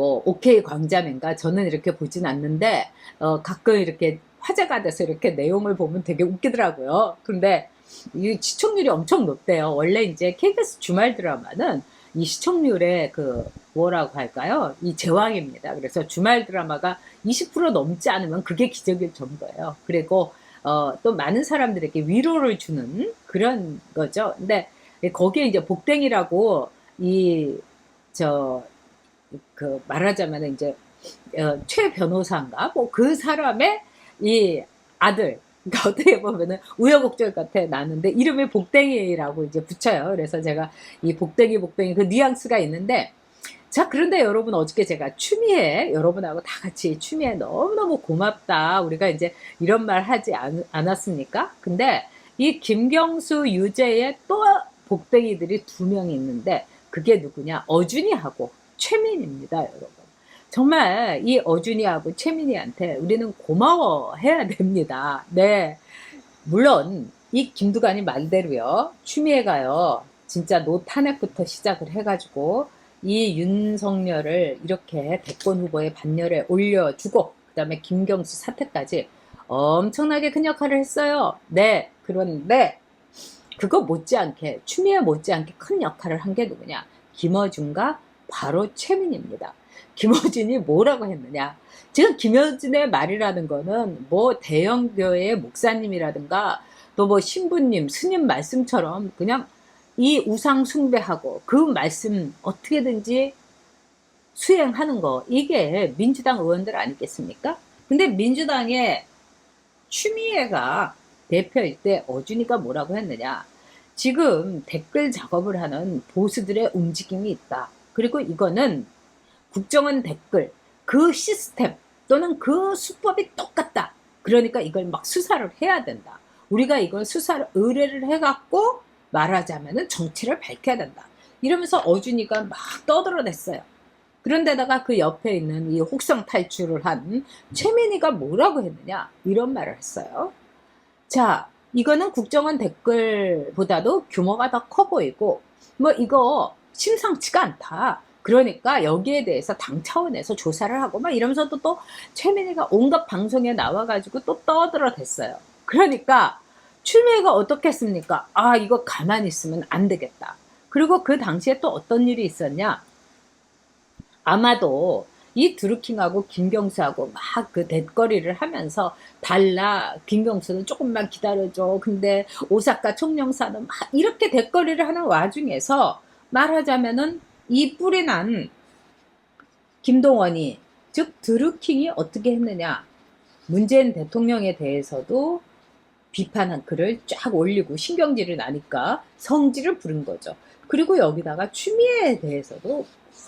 뭐 오케이 광자맨가 저는 이렇게 보진 않는데 가끔 이렇게 화제가 돼서 이렇게 내용을 보면 되게 웃기더라고요. 근데 이 시청률이 엄청 높대요. 원래 이제 KBS 주말 드라마는 이 시청률의 그 뭐라고 할까요? 이 제왕입니다. 그래서 주말 드라마가 20% 넘지 않으면 그게 기적일 정도예요. 그리고 또 많은 사람들에게 위로를 주는 그런 거죠. 근데 거기에 이제 복댕이라고 이 저 그 말하자면 이제 최 변호사인가 뭐 그 사람의 이 아들, 그러니까 어떻게 보면은 우여곡절 같아 나는데 이름이 복댕이라고 이제 붙여요. 그래서 제가 이 복댕이 그 뉘앙스가 있는데, 자 그런데 여러분 어저께 제가 추미애 여러분하고 다 같이 추미애 너무너무 고맙다 우리가 이제 이런 말 하지 않았습니까? 근데 이 김경수 유재의 또 복댕이들이 두 명이 있는데 그게 누구냐? 어준이하고 최민입니다, 여러분. 정말 이 어준이하고 최민이한테 우리는 고마워해야 됩니다. 네. 물론 이 김두관이 말대로요. 추미애가요. 진짜 노 탄핵부터 시작을 해가지고 이 윤석열을 이렇게 대권 후보의 반열에 올려주고 그다음에 김경수 사태까지 엄청나게 큰 역할을 했어요. 네. 그런데 그거 못지않게 추미애 못지않게 큰 역할을 한 게 누구냐? 김어준과 바로 최민입니다. 김어준이 뭐라고 했느냐? 지금 김어준의 말이라는 거는 뭐 대형교회의 목사님이라든가 또 뭐 신부님, 스님 말씀처럼 그냥 이 우상 숭배하고 그 말씀 어떻게든지 수행하는 거, 이게 민주당 의원들 아니겠습니까? 근데 민주당의 추미애가 대표일 때 어준이가 뭐라고 했느냐? 지금 댓글 작업을 하는 보수들의 움직임이 있다. 그리고 이거는 국정원 댓글 그 시스템 또는 그 수법이 똑같다. 그러니까 이걸 막 수사를 해야 된다. 우리가 이걸 수사를 의뢰를 해갖고 말하자면은 정치를 밝혀야 된다. 이러면서 어준이가 막 떠들어댔어요. 그런데다가 그 옆에 있는 이 혹성 탈출을 한 최민희가 뭐라고 했느냐? 이런 말을 했어요. 자, 이거는 국정원 댓글보다도 규모가 더 커 보이고, 뭐 이거 심상치가 않다. 그러니까 여기에 대해서 당 차원에서 조사를 하고 막 이러면서 또 최민희가 온갖 방송에 나와가지고 또 떠들어댔어요. 그러니까 추미애가 어떻게 했습니까? 아, 이거 가만히 있으면 안 되겠다. 그리고 그 당시에 또 어떤 일이 있었냐? 아마도 이 드루킹하고 김경수하고 막 그 대거리를 하면서 달라, 김경수는 조금만 기다려줘, 근데 오사카 총영사는 막 이렇게 대거리를 하는 와중에서 말하자면은 이 뿌리 난 김동원이, 즉 드루킹이 어떻게 했느냐, 문재인 대통령에 대해서도 비판한 글을 쫙 올리고 신경질이 나니까 성질을 부른 거죠. 그리고 여기다가 추미애에 대해서도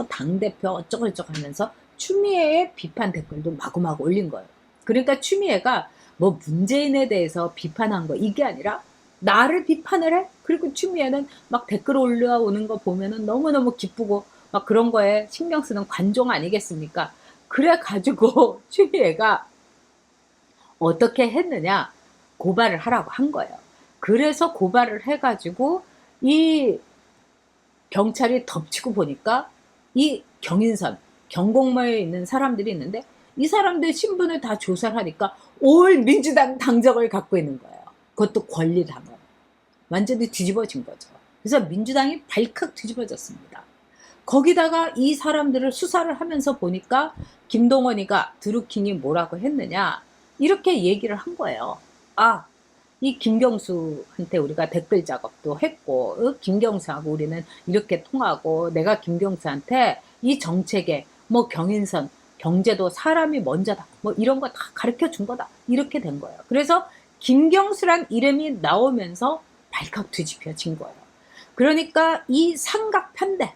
당대표 어쩌고저쩌고 하면서 추미애의 비판 댓글도 마구마구 올린 거예요. 그러니까 추미애가 뭐 문재인에 대해서 비판한 거 이게 아니라 나를 비판을 해? 그리고 추미애는 막 댓글 올라오는 거 보면은 너무너무 기쁘고 막 그런 거에 신경 쓰는 관종 아니겠습니까? 그래가지고 추미애가 어떻게 했느냐? 고발을 하라고 한 거예요. 그래서 고발을 해가지고 이 경찰이 덮치고 보니까 이 경인선, 경공모에 있는 사람들이 있는데 이 사람들 신분을 다 조사를 하니까 올 민주당 당적을 갖고 있는 거예요. 그것도 권리당을. 완전히 뒤집어진 거죠. 그래서 민주당이 발칵 뒤집어졌습니다. 거기다가 이 사람들을 수사를 하면서 보니까 김동원이가 드루킹이 뭐라고 했느냐 이렇게 얘기를 한 거예요. 아, 이 김경수한테 우리가 댓글 작업도 했고 김경수하고 우리는 이렇게 통하고 내가 김경수한테 이 정책에 뭐 경인선 경제도 사람이 먼저다 뭐 이런 거 다 가르쳐 준 거다 이렇게 된 거예요. 그래서 김경수란 이름이 나오면서 발칵 뒤집혀진 거예요. 그러니까 이 삼각편대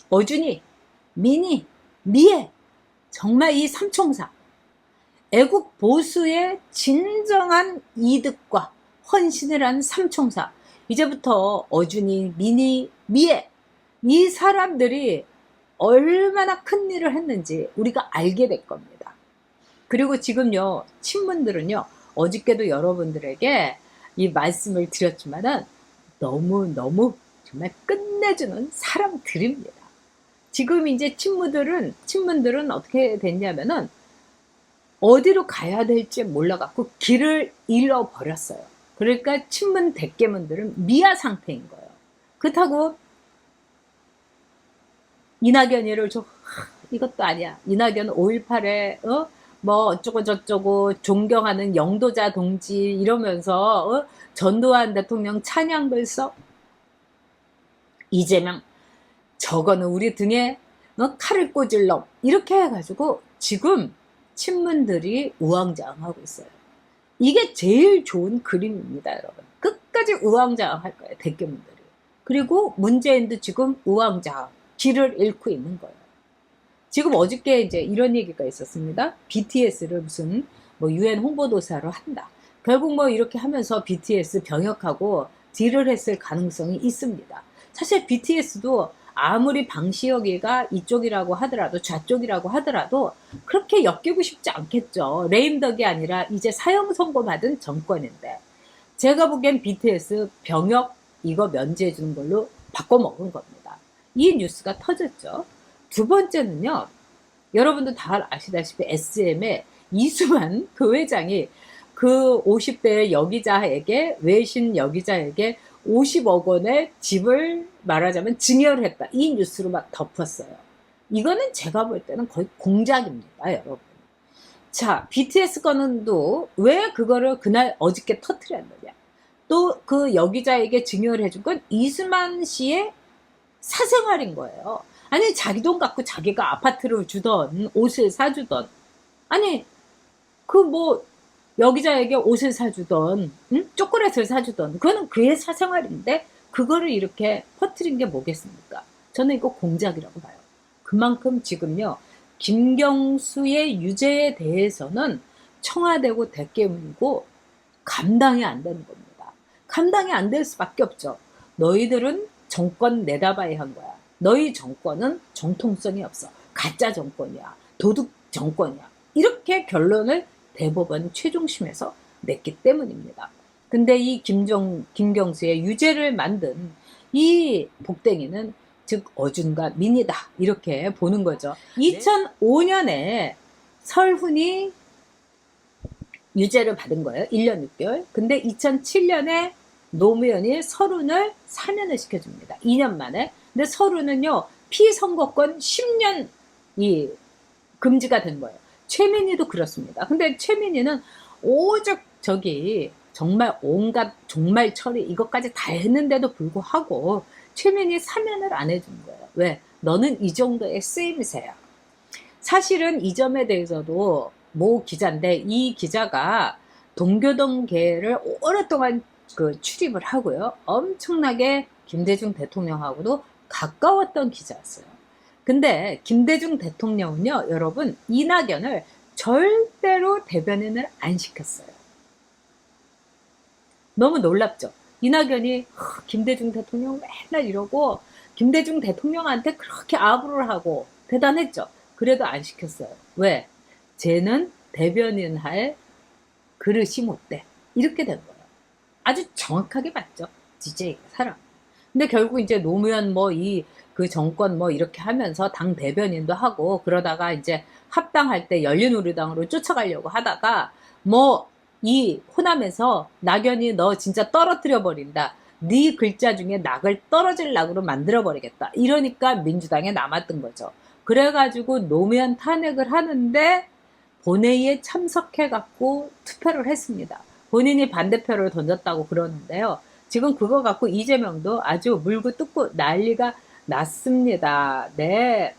어준이, 민희, 미애 정말 이 삼총사 애국 보수의 진정한 이득과 헌신을 한 삼총사. 이제부터 어준이, 민희, 미애 이 사람들이 얼마나 큰 일을 했는지 우리가 알게 될 겁니다. 그리고 지금요 친문들은요 어저께도 여러분들에게 이 말씀을 드렸지만은 너무너무 정말 끝내주는 사람들입니다. 지금 이제 친문들은 어떻게 됐냐면은 어디로 가야 될지 몰라갖고 길을 잃어버렸어요. 그러니까 친문 대깨문들은 미아 상태인 거예요. 그렇다고 이낙연이를 이것도 아니야. 이낙연 5.18에 뭐 어쩌고 저쩌고 존경하는 영도자 동지 이러면서 전두환 대통령 찬양글 써. 이재명 저거는 우리 등에 칼을 꽂을 놈 이렇게 해가지고 지금 친문들이 우왕좌왕하고 있어요. 이게 제일 좋은 그림입니다, 여러분. 끝까지 우왕좌왕할 거예요, 대깨문들이. 그리고 문재인도 지금 우왕좌왕 길을 잃고 있는 거예요. 지금 어저께 이제 이런 얘기가 있었습니다. BTS를 무슨 뭐 UN 홍보도사로 한다. 결국 뭐 이렇게 하면서 BTS 병역하고 딜을 했을 가능성이 있습니다. 사실 BTS도 아무리 방시혁이가 이쪽이라고 하더라도 좌쪽이라고 하더라도 그렇게 엮이고 싶지 않겠죠. 레임덕이 아니라 이제 사형 선고받은 정권인데 제가 보기엔 BTS 병역 이거 면제해 주는 걸로 바꿔먹은 겁니다. 이 뉴스가 터졌죠. 두 번째는요. 여러분도 다 아시다시피 SM의 이수만 그 회장이 그 50대 여기자에게 외신 여기자에게 50억 원의 집을 말하자면 증여를 했다. 이 뉴스로 막 덮었어요. 이거는 제가 볼 때는 거의 공작입니다, 여러분. 자, BTS 건은도 왜 그거를 그날 어저께 터뜨렸느냐. 또 그 여기자에게 증여를 해준 건 이수만 씨의 사생활인 거예요. 아니 자기 돈 갖고 자기가 아파트를 주던 옷을 사주던 아니 그 뭐 여기자에게 옷을 사주던 초콜릿을 사주던 그거는 그의 사생활인데 그거를 이렇게 퍼뜨린 게 뭐겠습니까? 저는 이거 공작이라고 봐요. 그만큼 지금요 김경수의 유죄에 대해서는 청와대고 대깨문이고 감당이 안 되는 겁니다. 감당이 안 될 수밖에 없죠. 너희들은 정권 내다봐야 한 거야. 너희 정권은 정통성이 없어. 가짜 정권이야. 도둑 정권이야. 이렇게 결론을 대법원 최종심에서 냈기 때문입니다. 근데 이 김경수의 유죄를 만든 이 복댕이는 즉 어준과 민이다. 이렇게 보는 거죠. 2005년에 설훈이 유죄를 받은 거예요. 1년 6개월. 근데 2007년에 노무현이 설훈을 사면을 시켜줍니다. 2년 만에. 근데 설훈은요, 피선거권 10년이 금지가 된 거예요. 최민희도 그렇습니다. 근데 최민희는 오죽 정말 온갖 종말 처리 이것까지 다 했는데도 불구하고 최민희 사면을 안 해준 거예요. 왜? 너는 이 정도의 쓰임새야. 사실은 이 점에 대해서도 모 기자인데 이 기자가 동교동계를 오랫동안 출입을 하고요. 엄청나게 김대중 대통령하고도 가까웠던 기자였어요. 근데 김대중 대통령은요, 여러분, 이낙연을 절대로 대변인을 안 시켰어요. 너무 놀랍죠? 이낙연이 김대중 대통령 맨날 이러고 김대중 대통령한테 그렇게 아부를 하고 대단했죠? 그래도 안 시켰어요. 왜? 쟤는 대변인 할 그릇이 못 돼. 이렇게 된 거예요. 아주 정확하게 맞죠? DJ가 사람. 근데 결국 이제 노무현 그 정권 이렇게 하면서 당 대변인도 하고 그러다가 이제 합당할 때 열린우리당으로 쫓아가려고 하다가 이 호남에서 낙연이 너 진짜 떨어뜨려 버린다. 네 글자 중에 낙을 떨어질 낙으로 만들어 버리겠다. 이러니까 민주당에 남았던 거죠. 그래가지고 노무현 탄핵을 하는데 본회의에 참석해갖고 투표를 했습니다. 본인이 반대표를 던졌다고 그러는데요. 지금 그거 갖고 이재명도 아주 물고 뜯고 난리가 났습니다. 네.